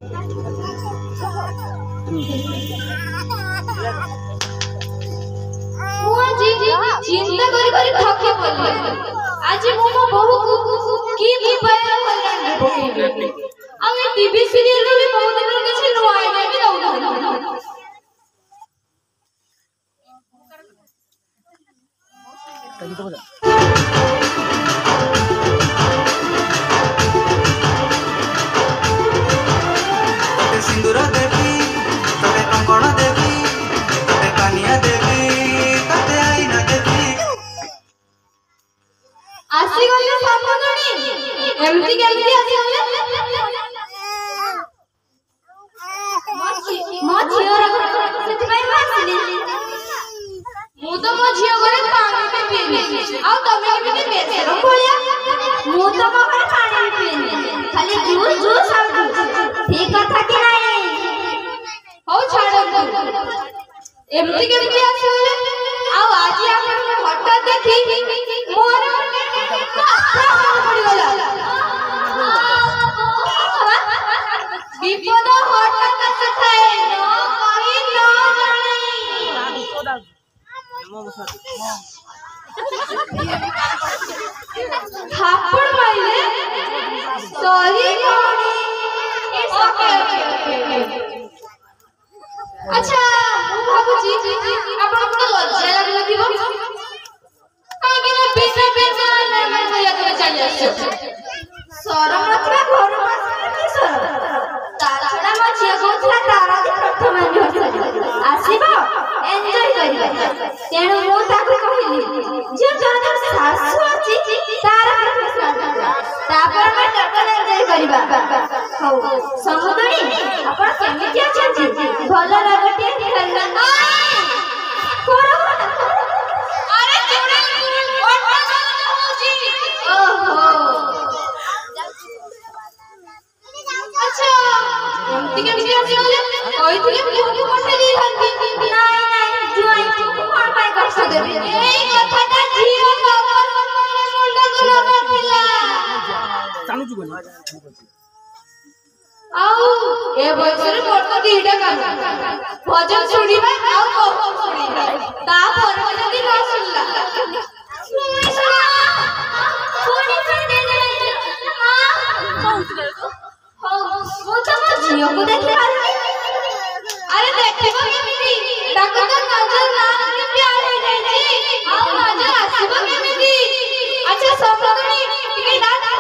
चिंता करी करी थके पड़ली आज मो बहु की उपाय कल्याण पकेबे आ टीवी सीरियल रे बहुत दिन किछ नुआ आइडिया भी दउ सिंदूर देवी तोते कंकण देवी तोते कानिया देवी तोते आईना देवी आसी गले सामगणी एमती केमती आसी गले मो झियो रे सेति भाई मासली मु तो मो झियो घरे पानी भी पीनी आ तमे भी बेसे रो बोलिया मु तो मो घरे पानी भी पीनी खाली जूस जूस आ ठीक कथा कि नहीं हो छाड़ एमती केमती आसी गले आ आज आपण हठात देखी मोर पड़ी गला विपद हठात सखाए न कहि न जाने थापड़ माइले सॉरी गणी इट्स ओके अच्छा मु भाबुची आपण को लज्जा लागला थिबो काहे ना बिना बिना नर्मल भैया के चली आछो शरम नथवा घर पास की शरम ताछड़ा मछिया कोथला तारा दे प्रथम एनिवर्सरी आसीबो एन्जॉय करिबा तेणु मु ताको कहिली जे जन जन सासु अछि तारा प्रश्न तापर मैं टकन एन्जॉय करिबा हो समुदरी आपण केमिति अछि भल लागटे खेलना कोरो अरे जोड़े ओटा होजी ओहो अच्छा एमती केमिति आसी गले कहिथिले मुहु पठेली हंती नाही नाही जुआई कोन पाए कष्ट देबे एई कथाटा झियो खबर करे मुंडा गुला नथिला चालू जुगनी आउ ए बयसरे मोर तो दीटा काम भजन सुनिबा आउ कहो सुनिबा ता पर जदी न सुनला सुनै सुना कोनी पर दे दे हां पहुंचले तो हो वो तो मो झियो को देखले अरे देखिबो केमिति ताको तो नजर ना लगे प्यार हो जाई छी आ नजर आसीबो केमिति अच्छा समगणी टिके दादा